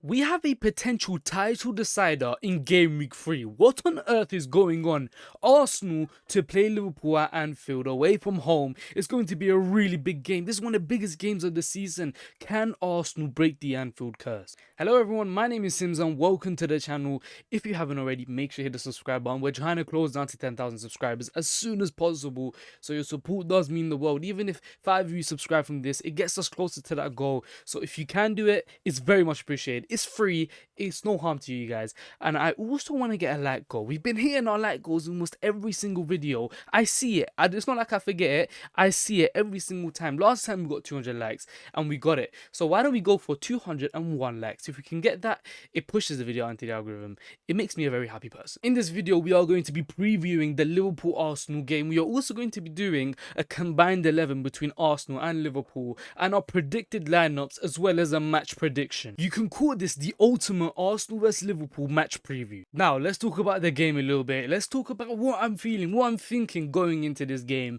We have a potential title decider in game week 3. What on earth is going on? Arsenal to play Liverpool at Anfield away from home. It's going to be a really big game. This is one of the biggest games of the season. Can Arsenal break the Anfield curse? Hello everyone, my name is Sims and welcome to the channel. If you haven't already, make sure you hit the subscribe button. We're trying to close down to 10,000 subscribers as soon as possible. So your support does mean the world. Even if 5 of you subscribe from this, it gets us closer to that goal. So if you can do it, it's very much appreciated. It's free, it's no harm to you guys, and I also want to get a like goal. We've been hitting our like goals almost every single video. I see it, it's not like I forget it, I see it every single time. Last time we got 200 likes and we got it, so why don't we go for 201 likes? If we can get that, it pushes the video into the algorithm. It makes me a very happy person. In this video we are going to be previewing the Liverpool Arsenal game. We are also going to be doing a combined 11 between Arsenal and Liverpool and our predicted lineups, as well as a match prediction. You can call this the ultimate Arsenal vs Liverpool match preview. Now let's talk about the game a little bit. Let's talk about what I'm feeling, what I'm thinking going into this game.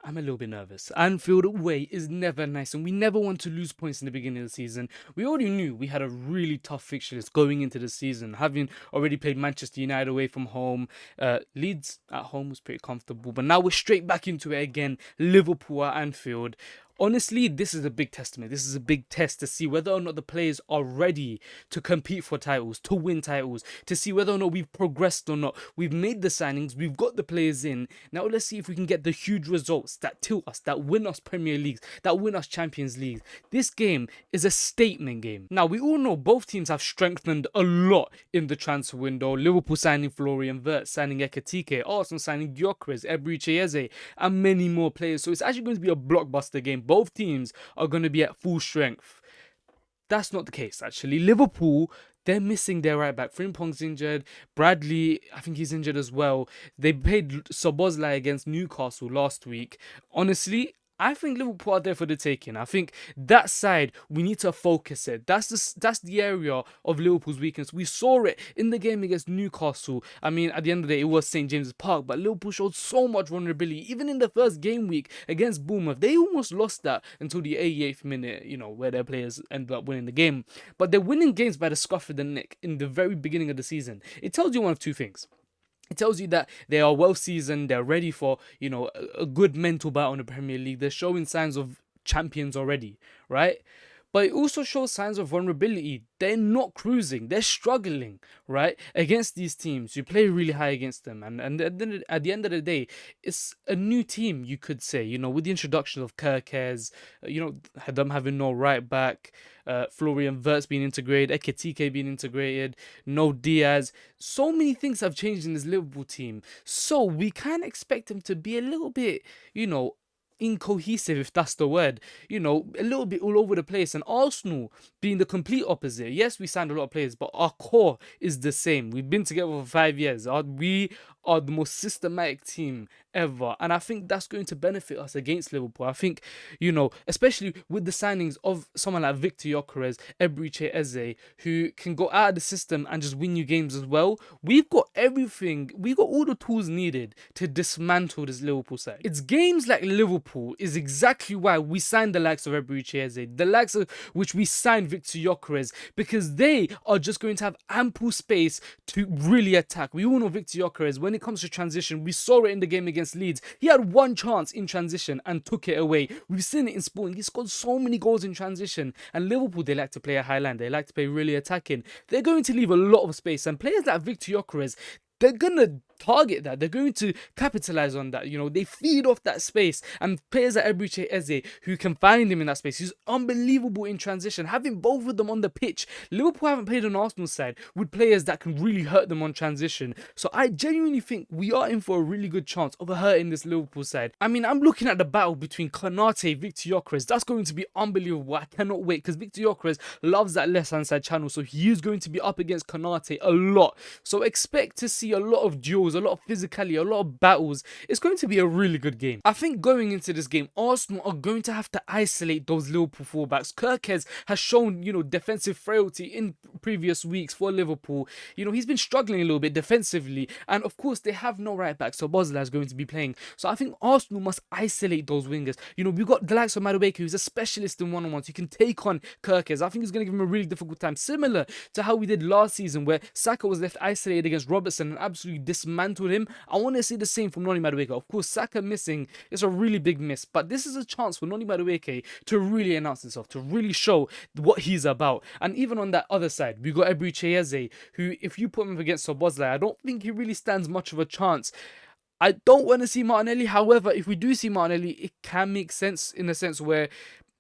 I'm a little bit nervous. Anfield away is never nice, and we never want to lose points in the beginning of the season. We already knew we had a really tough fixture list going into the season, having already played Manchester United away from home. Leeds at home was pretty comfortable, but now we're straight back into it again. Liverpool at Anfield. Honestly, this is a big testament. This is a big test to see whether or not the players are ready to compete for titles, to win titles, to see whether or not we've progressed or not. We've made the signings, we've got the players in. Now let's see if we can get the huge results that tilt us, that win us Premier Leagues, that win us Champions League. This game is a statement game. Now we all know both teams have strengthened a lot in the transfer window. Liverpool signing Florian Wirtz, signing Ekitike, Arsenal signing Gyökeres, Eze, and many more players. So it's actually going to be a blockbuster game. Both teams are going to be at full strength. That's not the case, actually. Liverpool, they're missing their right back. Frimpong's injured. Bradley, I think he's injured as well. They played Szoboszlai against Newcastle last week. Honestly, I think Liverpool are there for the taking. I think that side, we need to focus it. That's the area of Liverpool's weakness. We saw it in the game against Newcastle. I mean, at the end of the day, it was St. James's Park, but Liverpool showed so much vulnerability. Even in the first game week against Bournemouth, they almost lost that until the 88th minute, where their players ended up winning the game. But they're winning games by the scruff of the neck in the very beginning of the season. It tells you one of two things. It tells you that they are well seasoned, they're ready for, a good mental battle in the Premier League. They're showing signs of champions already, right? But it also shows signs of vulnerability. They're not cruising. They're struggling, right? Against these teams. You play really high against them. And at the end of the day, it's a new team, you could say. With the introduction of Kerkez, them having no right back, Florian Wirtz being integrated, Ekitike being integrated, no Diaz. So many things have changed in this Liverpool team. So we can expect them to be a little bit, incohesive, if that's the word, a little bit all over the place. And Arsenal being the complete opposite. Yes, we signed a lot of players, but our core is the same. We've been together for 5 years. We are the most systematic team ever, and I think that's going to benefit us against Liverpool. I think, especially with the signings of someone like Victor Gyökeres, Eze, who can go out of the system and just win you games as well. We've got everything, we've got all the tools needed to dismantle this Liverpool side. It's games like Liverpool is exactly why we signed the likes of Eze, the likes of which we signed Victor Gyökeres, because they are just going to have ample space to really attack. We all know Victor Gyökeres, when it comes to transition, we saw it in the game against Leeds. He had one chance in transition and took it away. We've seen it in Sporting. He scored so many goals in transition. And Liverpool, they like to play a high line. They like to play really attacking. They're going to leave a lot of space. And players like Victor Gyökeres, they're going to target that. They're going to capitalize on that. They feed off that space. And players like Eze, who can find him in that space, he's unbelievable in transition. Having both of them on the pitch. Liverpool haven't played on Arsenal side with players that can really hurt them on transition. So I genuinely think we are in for a really good chance of hurting this Liverpool side. I mean, I'm looking at the battle between Konate, Victor Gyökeres. That's going to be unbelievable. I cannot wait, because Victor Gyökeres loves that left-hand side channel. So he is going to be up against Konate a lot. So expect to see a lot of duels, a lot of physicality, a lot of battles. It's going to be a really good game. I think going into this game, Arsenal are going to have to isolate those Liverpool fullbacks. Kerkez has shown, defensive frailty in previous weeks for Liverpool, he's been struggling a little bit defensively. And of course, they have no right back, so Bosla is going to be playing. So I think Arsenal must isolate those wingers. We've got the likes of Madueke, who's a specialist in one-on-ones. He can take on Kirkes. I think he's going to give him a really difficult time, similar to how we did last season, where Saka was left isolated against Robertson and absolutely dismantled him. I want to see the same from Noni Madueke. Of course, Saka missing is a really big miss, but this is a chance for Noni Madueke to really announce himself, to really show what he's about. And even on that other side, we got Eberechi Eze, who, if you put him against Szoboszlai, I don't think he really stands much of a chance. I don't want to see Martinelli. However, if we do see Martinelli, it can make sense in a sense where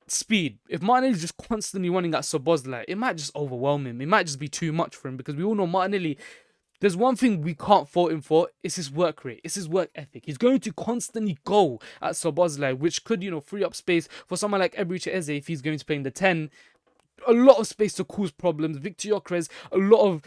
speed. If Martinelli's just constantly running at Szoboszlai, it might just overwhelm him. It might just be too much for him, because we all know Martinelli, there's one thing we can't fault him for, it's his work rate, it's his work ethic. He's going to constantly go at Szoboszlai, which could, free up space for someone like Eberechi Eze if he's going to play in the 10. A lot of space to cause problems. Victor Gyökeres, a lot of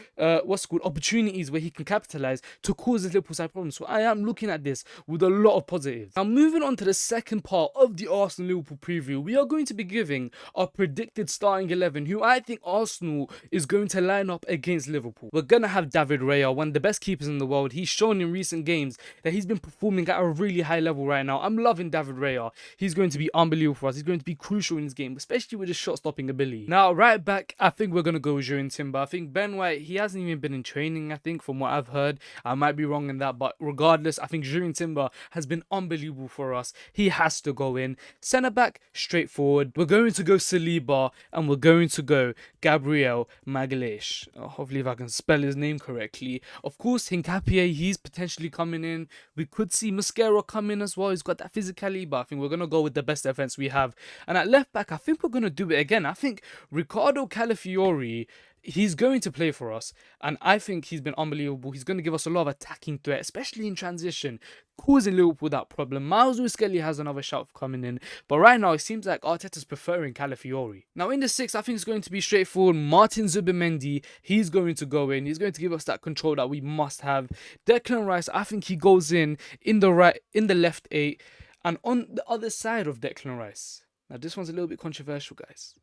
opportunities where he can capitalize to cause this Liverpool side problems. So I am looking at this with a lot of positives. Now, moving on to the second part of the Arsenal Liverpool preview, we are going to be giving our predicted starting 11, who I think Arsenal is going to line up against Liverpool. We're gonna have David Raya, one of the best keepers in the world. He's shown in recent games that he's been performing at a really high level right now. I'm loving David Raya. He's going to be unbelievable for us. He's going to be crucial in this game, especially with his shot-stopping ability. Now, right back, I think we're going to go with Jurrien Timber. I think Ben White, he hasn't even been in training, I think, from what I've heard. I might be wrong in that, but regardless, I think Jurrien Timber has been unbelievable for us. He has to go in. Centre back, straightforward. We're going to go Saliba, and we're going to go Gabriel Magalhaes. Hopefully if I can spell his name correctly. Of course, Hincapié, he's potentially coming in. We could see Mosquera come in as well. He's got that physicality, but I think we're going to go with the best defense we have. And at left back, I think we're going to do it again. I think Ricardo Calafiori, he's going to play for us, and I think he's been unbelievable. He's going to give us a lot of attacking threat, especially in transition, causing Liverpool that problem. Miles Lewis-Skelly has another shout for coming in, but right now it seems like Arteta's preferring Calafiori. Now in the 6, I think it's going to be straightforward. Martin Zubimendi, he's going to go in. He's going to give us that control that we must have. Declan Rice, I think he goes in the left 8, and on the other side of Declan Rice. Now this one's a little bit controversial, guys.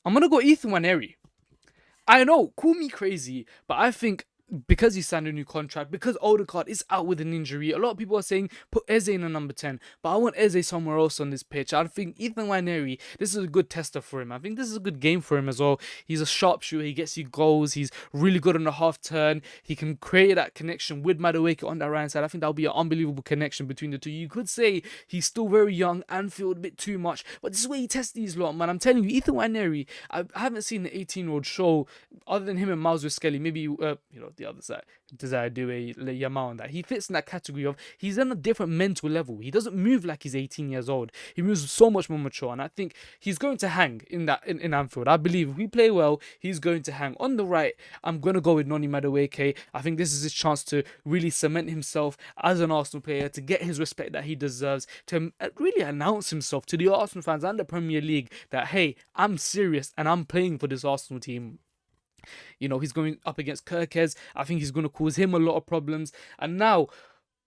I'm going to go Ethan Nwaneri. I know, call me crazy, but I think because he signed a new contract, because Odegaard is out with an injury, a lot of people are saying put Eze in a number 10, but I want Eze somewhere else on this pitch. I think Ethan Nwaneri, this is a good tester for him. I think this is a good game for him as well. He's a sharpshooter, he gets you goals, he's really good on the half turn, he can create that connection with Madueke on the right side. I think that'll be an unbelievable connection between the two. You could say he's still very young, Anfield a bit too much, but this is where he tests these lot, man. I'm telling you, Ethan Nwaneri, I haven't seen the 18-year-old show, other than him and Miles Skelly, maybe, the other side, Desire Due, Yamal, and that. He fits in that category of, he's on a different mental level. He doesn't move like he's 18 years old. He moves so much more mature, and I think he's going to hang in Anfield. I believe if we play well, he's going to hang. On the right, I'm going to go with Noni Madueke. I think this is his chance to really cement himself as an Arsenal player, to get his respect that he deserves, to really announce himself to the Arsenal fans and the Premier League that, hey, I'm serious and I'm playing for this Arsenal team. He's going up against Kirkes. I think he's going to cause him a lot of problems. And now,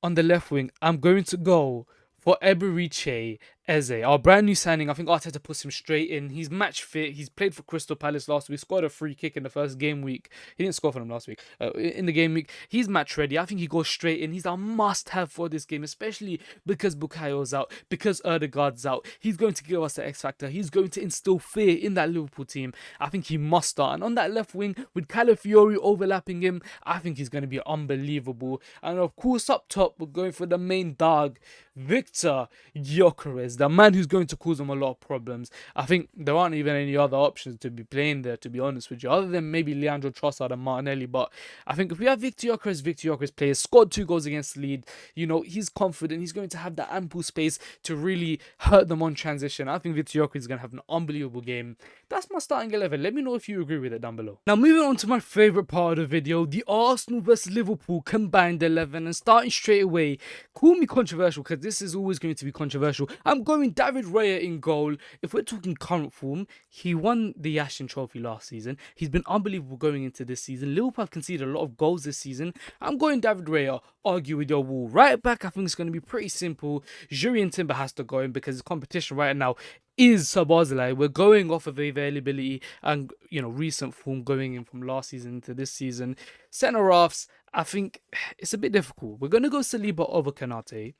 on the left wing, I'm going to go for Eberechi Eze, our brand new signing. I think Arteta puts him straight in. He's match fit. He's played for Crystal Palace last week. Scored a free kick in the first game week. He didn't score for them last week. In the game week, he's match ready. I think he goes straight in. He's a must-have for this game, especially because Bukayo's out, because Odegaard's out. He's going to give us the X factor. He's going to instill fear in that Liverpool team. I think he must start. And on that left wing, with Calafiori overlapping him, I think he's going to be unbelievable. And of course, up top, we're going for the main dog, Victor Gyökeres, the man who's going to cause them a lot of problems. I think there aren't even any other options to be playing there, to be honest with you, other than maybe Leandro Trossard and Martinelli. But I think if we have Victor Gyökeres plays, scored 2 goals against Leeds, he's confident, he's going to have that ample space to really hurt them on transition. I think Victor Gyökeres is going to have an unbelievable game. That's my starting 11. Let me know if you agree with it down below. Now, moving on to my favourite part of the video, the Arsenal vs Liverpool combined 11, and starting straight away, call me controversial because this is always going to be controversial. I'm going David Raya in goal. If we're talking current form, he won the Yashin Trophy last season. He's been unbelievable going into this season. Liverpool have conceded a lot of goals this season. I'm going David Raya. Argue with your wall. Right back, I think it's going to be pretty simple. Jurrien Timber has to go in because his competition right now is Sabazalai. We're going off of availability and recent form going in from last season into this season. Centre halves, I think it's a bit difficult. We're gonna go Saliba over Kanate.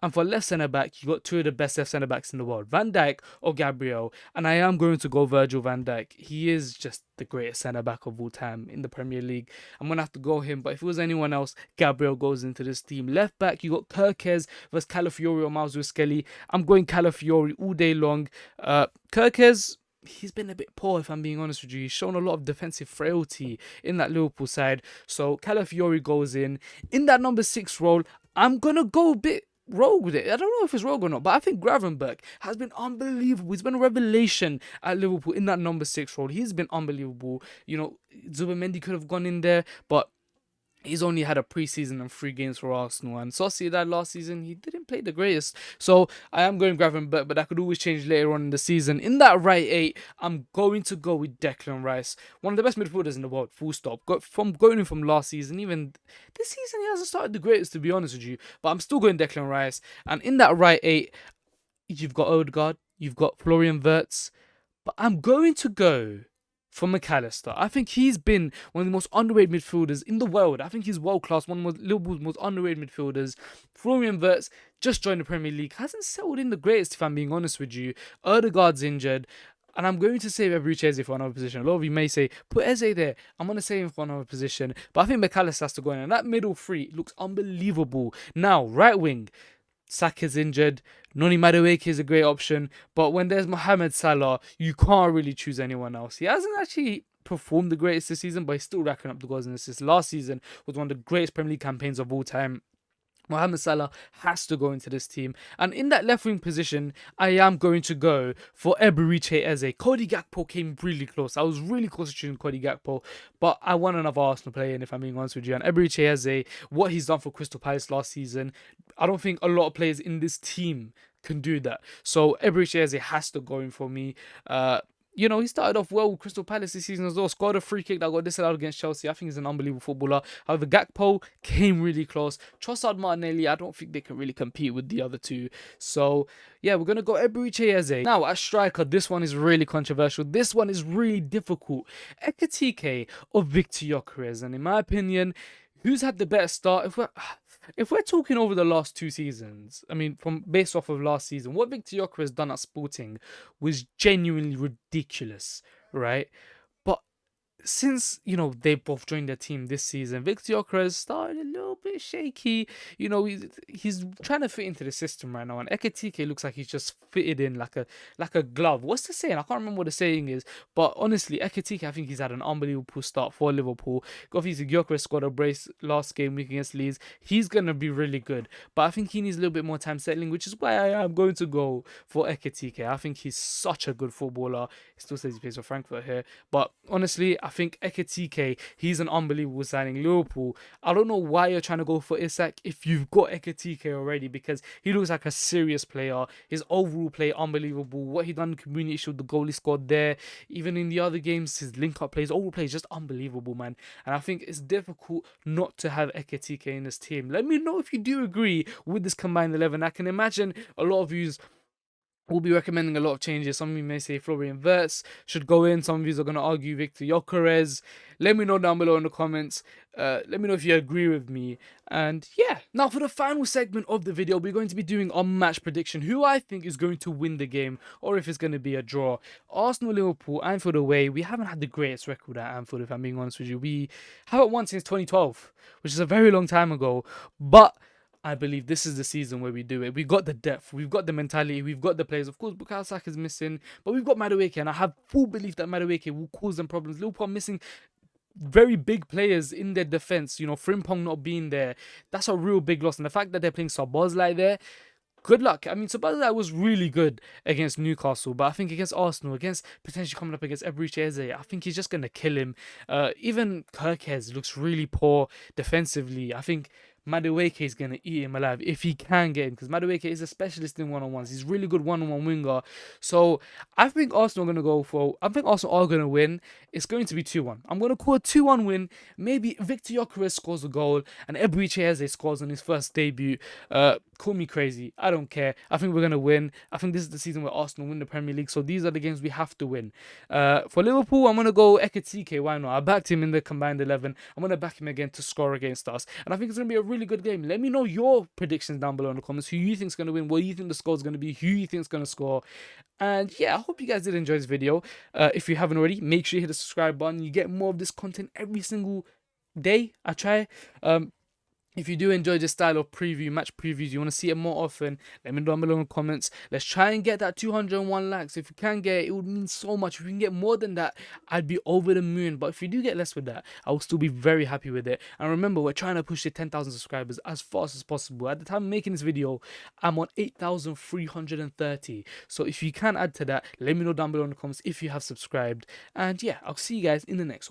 And for left centre back, you got two of the best left centre backs in the world, Van Dijk or Gabriel. And I am going to go Virgil van Dijk. He is just the greatest centre back of all time in the Premier League. I'm going to have to go him. But if it was anyone else, Gabriel goes into this team. Left back, you got Kirkes versus Calafiori or Miles Skelly. I'm going Calafiori all day long. Kirkes, he's been a bit poor, if I'm being honest with you. He's shown a lot of defensive frailty in that Liverpool side. So Calafiori goes in. In that number 6 role, I'm going to go a bit rogue with it. I don't know if it's rogue or not, but I think Gravenberch has been unbelievable. He's been a revelation at Liverpool in that number 6 role. He's been unbelievable. Zubimendi could have gone in there, but he's only had a preseason and 3 games for Arsenal. And Sociedad last season, he didn't play the greatest. So I am going Gravenberch, but that could always change later on in the season. In that right 8, I'm going to go with Declan Rice. One of the best midfielders in the world, full stop. Going in from last season, even this season, he hasn't started the greatest, to be honest with you. But I'm still going Declan Rice. And in that right 8, you've got Odegaard, you've got Florian Wirtz. But I'm going to go for McAllister. I think he's been one of the most underrated midfielders in the world. I think he's world class, one of Liverpool's most underrated midfielders. Florian Wirtz just joined the Premier League, hasn't settled in the greatest, if I'm being honest with you. Odegaard's injured. And I'm going to save Eberechi Eze for another position. A lot of you may say, put Eze there. I'm going to save him for another position. But I think McAllister has to go in. And that middle 3 looks unbelievable. Now, right wing. Saka's injured. Noni Madueke is a great option. But when there's Mohamed Salah, you can't really choose anyone else. He hasn't actually performed the greatest this season, but he's still racking up the goals and assists. Last season was one of the greatest Premier League campaigns of all time. Mohamed Salah has to go into this team. And in that left wing position, I am going to go for Eberechi Eze. Cody Gakpo came really close. I was really close to choosing Cody Gakpo, but I want another Arsenal player in, if I'm being honest with you. And Eberechi Eze, what he's done for Crystal Palace last season, I don't think a lot of players in this team can do that. So Eberechi Eze has to go in for me. He started off well with Crystal Palace this season as well. Scored a free kick that got disallowed against Chelsea. I think he's an unbelievable footballer. However, Gakpo came really close. Trossard, Martinelli, I don't think they can really compete with the other two. So, yeah, we're going to go Eberechi Eze. Now, at striker, this one is really controversial. This one is really difficult. Ekitike or Victor Gyökeres. And in my opinion, who's had the better start? If we're talking over the last 2 seasons, I mean, based off of last season, what Victor Gyökeres done at Sporting was genuinely ridiculous, right? But since, they both joined their team this season, Victor Gyökeres started a little bit shaky. He's trying to fit into the system right now, and Ekitike looks like he's just fitted in like a glove. What's the saying? I can't remember what the saying is, but honestly, Ekitike, I think he's had an unbelievable start for Liverpool. Obviously, Gyökeres scored a brace last game week against Leeds. He's gonna be really good, but I think he needs a little bit more time settling, which is why I am going to go for Ekitike. I think he's such a good footballer. He still says he plays for Frankfurt here, but honestly, I think Ekitike, he's an unbelievable signing. Liverpool, I don't know why you're trying to go for Isak if you've got Ekitike already, because he looks like a serious player. His overall play, unbelievable. What he done in the Community Shield, the goal he scored there, even in the other games, his link-up plays, overall play is just unbelievable, man. And I think it's difficult not to have Ekitike in this team. Let me know if you do agree with this combined 11. I can imagine a lot of you will be recommending a lot of changes. Some of you may say Florian Wirtz should go in. Some of you are going to argue Victor Gyökeres. Let me know down below in the comments. Let me know if you agree with me. And yeah, now for the final segment of the video, we're going to be doing a match prediction. Who I think is going to win the game, or if it's going to be a draw. Arsenal, Liverpool, Anfield away. We haven't had the greatest record at Anfield, if I'm being honest with you. We haven't won since 2012, which is a very long time ago. But I believe this is the season where we do it. We've got the depth, we've got the mentality, we've got the players. Of course, Bukayo Saka is missing, but we've got Madueke, and I have full belief that Madueke will cause them problems. Liverpool are missing very big players in their defense. Frimpong not being there, that's a real big loss. And the fact that they're playing Szoboszlai there, good luck. I mean, Szoboszlai was really good against Newcastle, but I think against Arsenal, against potentially coming up against Eberechi Eze, I think he's just going to kill him. Even Kirkes looks really poor defensively. I think Madueke is going to eat him alive if he can get him, because Madueke is a specialist in one-on-ones. He's really good one-on-one winger. So I think Arsenal are going to go for, I think Arsenal are going to win. It's going to be 2-1. I'm going to call a 2-1 win. Maybe Victor Gyökeres scores a goal and Eberechi Eze scores on his first debut. Call me crazy. I don't care. I think we're going to win. I think this is the season where Arsenal win the Premier League. So these are the games we have to win. For Liverpool, I'm going to go Ekitike. Why not? I backed him in the combined 11. I'm going to back him again to score against us. And I think it's going to be a really good game. Let me know your predictions down below in the comments. Who you think is going to win? What you think the score is going to be? Who you think is going to score? And yeah, I hope you guys did enjoy this video. If you haven't already, make sure you hit the subscribe button. You get more of this content every single day. I try. If you do enjoy this style of match previews, you want to see it more often, let me know down below in the comments. Let's try and get that 201 likes. If you can get it, it would mean so much. If we can get more than that, I'd be over the moon. But if you do get less with that, I will still be very happy with it. And remember, we're trying to push the 10,000 subscribers as fast as possible. At the time of making this video, I'm on 8,330. So if you can add to that, let me know down below in the comments if you have subscribed. And yeah, I'll see you guys in the next one.